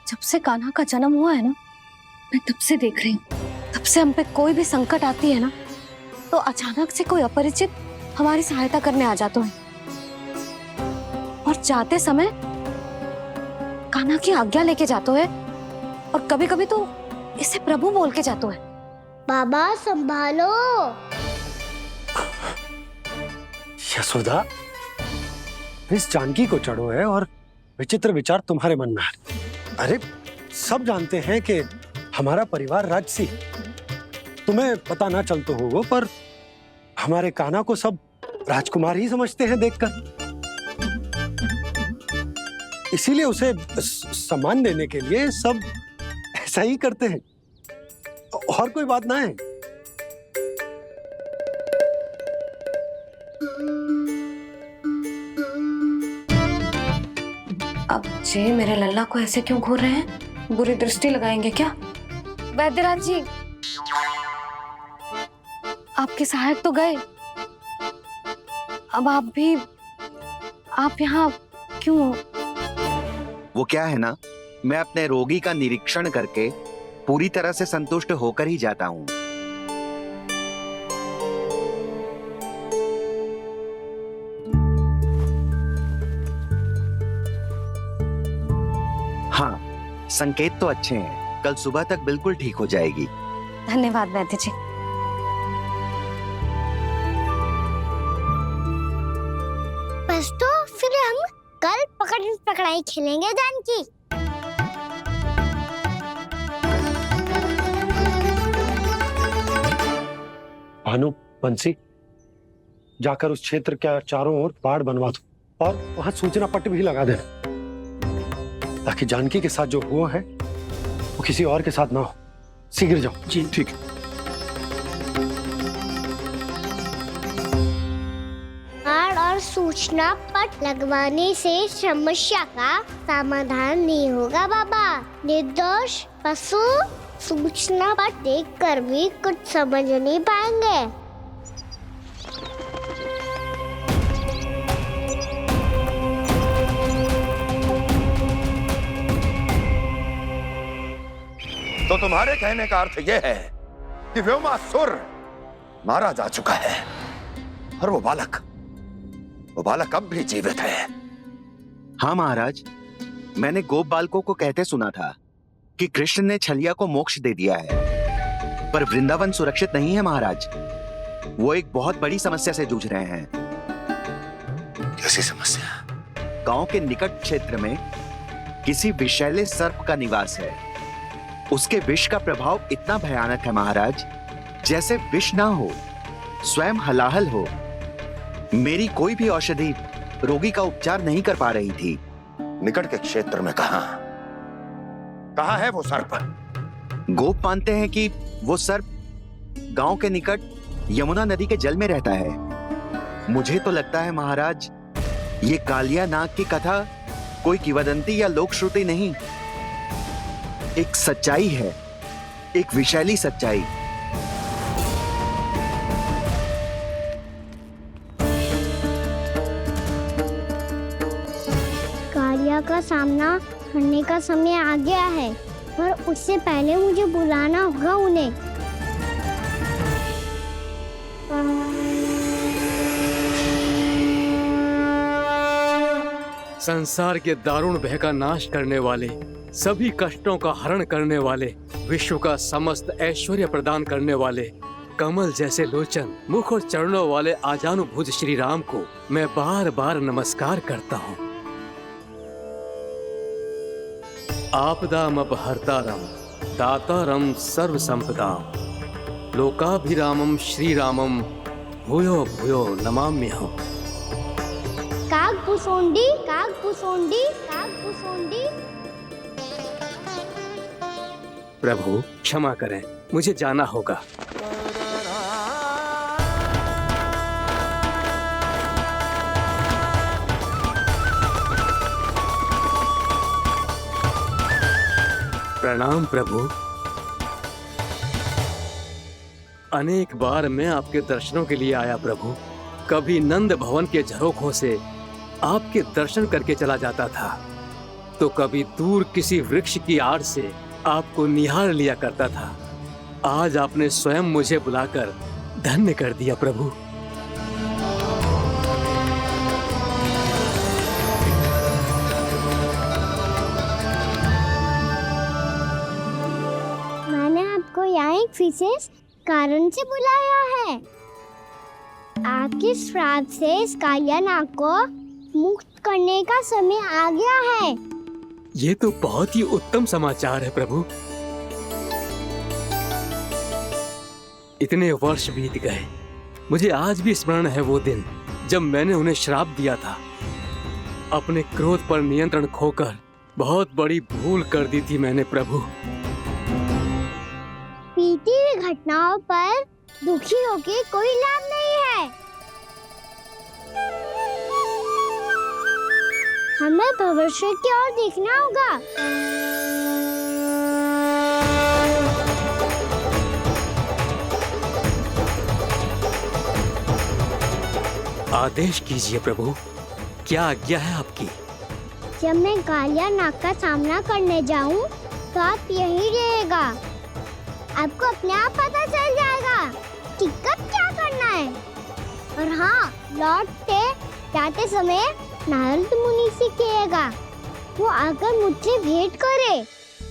जब से कान्हा का जन्म हुआ है ना, मैं तब से देख रही हूँ, तब से हम पे कोई भी संकट आती है ना, तो अचानक से कोई अपरिचित हमारी सहायता करने आ जाता है, और जाते समय कान्हा की आज्ञा लेके जाते है, और कभी कभी तो इसे प्रभु बोल के जाते है। बाबा संभालो। यशोदा, इस जानकी को चढ़ो है और विचित्र विचार तुम्हारे मन में है। अरे सब जानते हैं कि हमारा परिवार राजसी, तुम्हें पता ना चलता होगा, पर हमारे कान्हा को सब राजकुमार ही समझते हैं देखकर, इसीलिए उसे सम्मान देने के लिए सब ऐसा ही करते हैं, और कोई बात ना है। अब जी मेरे लल्ला को ऐसे क्यों घूर रहे हैं? बुरी दृष्टि लगाएंगे क्या? वैद्यराज जी, आपके सहायक तो गए, अब आप यहाँ क्यों? वो क्या है ना, मैं अपने रोगी का निरीक्षण करके पूरी तरह से संतुष्ट होकर ही जाता हूँ। हाँ, संकेत तो अच्छे हैं, कल सुबह तक बिल्कुल ठीक हो जाएगी। धन्यवाद वैद्य जी। बस तो फिर हम कल पकड़न पकड़ाई खेलेंगे जानकी। भानु, बंसी, जाकर उस क्षेत्र के चारों ओर बाड़ बनवा दो और वहां सूचना पट्ट भी लगा देना, ताकि जानकी के साथ जो हुआ है वो किसी और के साथ ना हो। शीघ्र जाओ। जी ठीक है। बाड़ और सूचना पट लगवाने से समस्या का समाधान नहीं होगा बाबा। निर्दोष पशु सूचना पट देखकर भी कुछ समझ नहीं पाएंगे। तो तुम्हारे कहने का अर्थ यह है कि व्योमासुर मारा जा चुका है, और वो बालक अब भी जीवित है। हाँ महाराज, मैंने गोप बालकों को कहते सुना था कि कृष्ण ने छलिया को मोक्ष दे दिया है, पर वृंदावन सुरक्षित नहीं है महाराज। वो एक बहुत बड़ी समस्या से जूझ रहे हैं। कैसी समस्या? गांव के निकट क्षेत्र में किसी विषैले सर्प का निवास है। उसके विष का प्रभाव इतना भयानक है महाराज, जैसे विष ना हो, स्वयं हलाहल हो। मेरी कोई भी औषधि रोगी का उपचार नहीं कर पा रही थी। निकट के क्षेत्र में कहाँ है वो सर्प? गोप मानते हैं कि वो सर्प गांव के निकट यमुना नदी के जल में रहता है। मुझे तो लगता है महाराज, ये कालिया नाग की कथा कोई किंवदंती या लोक श्रुति नहीं, एक सच्चाई है, एक विषैली सच्चाई। कालिया का सामना करने का समय आ गया है, पर उससे पहले मुझे बुलाना होगा उन्हें। संसार के दारुण भय का नाश करने वाले, सभी कष्टों का हरण करने वाले, विश्व का समस्त ऐश्वर्य प्रदान करने वाले, कमल जैसे लोचन, मुख और चरणों वाले आजानुभुज श्री राम को मैं बार बार नमस्कार करता हूँ। आपदामपहर्तारं दातारं सर्व संपदां लोकाभिरामं श्रीरामं भूयो भूयो नमाम्यहम्। कागभूषोंडी कागभूषोंडी कागभूषोंडी। प्रभु क्षमा करें, मुझे जाना होगा। प्रणाम प्रभु। अनेक बार मैं आपके दर्शनों के लिए आया प्रभु। कभी नंद भवन के झरोखों से आपके दर्शन करके चला जाता था, तो तो कभी दूर किसी वृक्ष की आड़ से आपको निहार लिया करता था। आज आपने स्वयं मुझे बुलाकर धन्य कर दिया प्रभु। मैंने आपको यहाँ एक विशेष कारण से बुलाया है। आपके श्राप से इस कालिया नाग को मुक्त करने का समय आ गया है। ये तो बहुत ही उत्तम समाचार है प्रभु। इतने वर्ष बीत गए, मुझे आज भी स्मरण है वो दिन जब मैंने उन्हें श्राप दिया था। अपने क्रोध पर नियंत्रण खोकर बहुत बड़ी भूल कर दी थी मैंने प्रभु। बीती हुई घटनाओं पर दुखी होके कोई लाभ नहीं है। हमें भविष्य की ओर देखना होगा। आदेश कीजिए प्रभु, क्या आज्ञा है आपकी? जब मैं कालिया नाग का सामना करने जाऊं, तो आप यही रहेगा। आपको अपने आप पता चल जाएगा कि कब क्या करना है। और हाँ, लौटते जाते समय नारद मुनि से कहिएगा, वो आकर मुझसे भेंट करे।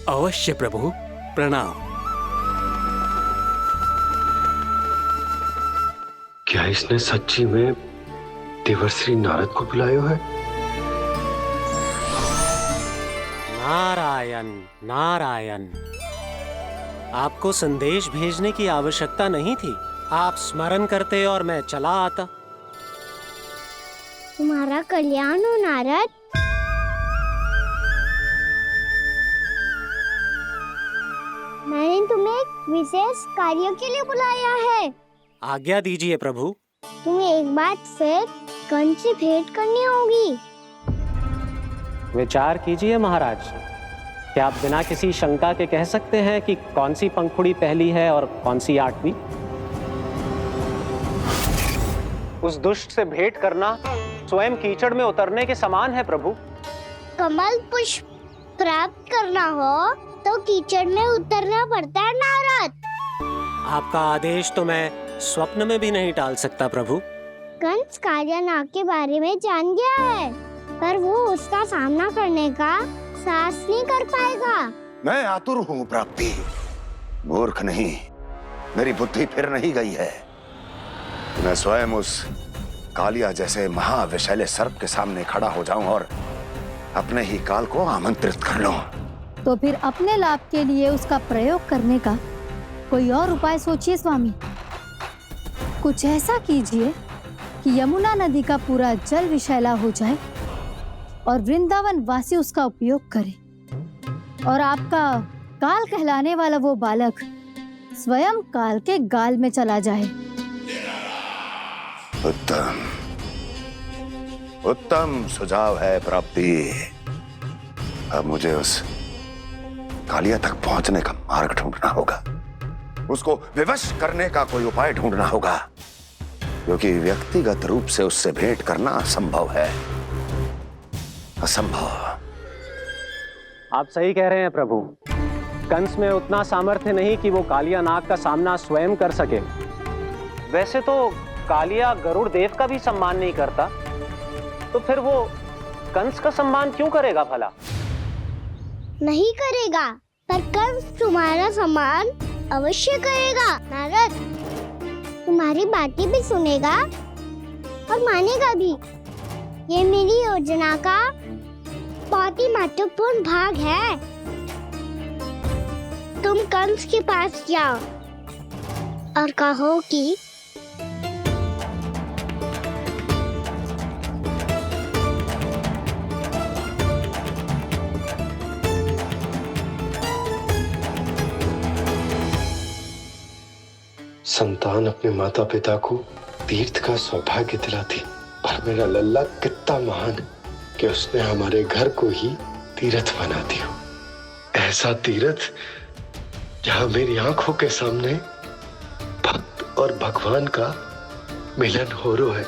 अवश्य प्रभु, प्रणाम। क्या इसने सच्ची में देवर्षि नारद को बुलाया है? नारायण नारायण, आपको संदेश भेजने की आवश्यकता नहीं थी। आप स्मरण करते और मैं चला आता। तुम्हारा कल्याण हो नारद। मैंने तुम्हें एक विशेष कार्य के लिए बुलाया है। आज्ञा दीजिए प्रभु। तुम्हें एक बार फिर कंस से भेंट करनी होगी। विचार कीजिए महाराज, क्या आप बिना किसी शंका के कह सकते हैं कि कौन सी पंखुड़ी पहली है और कौन सी 8वीं? उस दुष्ट से भेंट करना स्वयं कीचड़ में उतरने के समान है प्रभु। कमल पुष्प प्राप्त करना हो तो कीचड़ में उतरना पड़ता है नारद। आपका आदेश तो मैं स्वप्न में भी नहीं टाल सकता प्रभु। कंस कालिया नाग के बारे में जान गया है, पर वो उसका सामना करने का साहस नहीं कर पाएगा। मैं आतुर हूँ प्राप्ति, मूर्ख नहीं। मेरी बुद्धि फिर नहीं गई है। मैं स्वयं उस कालिया जैसे महाविषैले सर्प के सामने खड़ा हो जाऊं और अपने ही काल को आमंत्रित कर लूं। तो फिर अपने लाभ के लिए उसका प्रयोग करने का कोई और उपाय सोचिए स्वामी। कुछ ऐसा कीजिए कि यमुना नदी का पूरा जल विषैला हो जाए और वृंदावन वासी उसका उपयोग करे, और आपका काल कहलाने वाला वो बालक स्वयं काल के गाल में चला जाए। उत्तम उत्तम सुझाव है प्राप्ति। अब मुझे उस कालिया तक पहुंचने का मार्ग ढूंढना होगा। उसको विवश करने का कोई उपाय ढूंढना होगा, क्योंकि व्यक्तिगत रूप से उससे भेंट करना असंभव है। असंभव। आप सही कह रहे हैं प्रभु। कंस में उतना सामर्थ्य नहीं कि वो कालिया नाग का सामना स्वयं कर सके। वैसे तो कालिया गरुड़ देव का भी सम्मान नहीं करता, तो फिर वो कंस का सम्मान क्यों करेगा भला? नहीं करेगा, पर कंस तुम्हारा सम्मान अवश्य करेगा नारद। तुम्हारी बातें भी सुनेगा और मानेगा भी। ये मेरी योजना का बहुत ही महत्वपूर्ण भाग है। तुम कंस के पास जाओ और कहो कि संतान अपने माता पिता को तीर्थ का सौभाग्य दिलाती, और मेरा लल्ला कितना महान कि उसने हमारे घर को ही तीर्थ बना दिया। ऐसा तीर्थ जहां मेरी आंखों के सामने भक्त और भगवान का मिलन हो रहा है।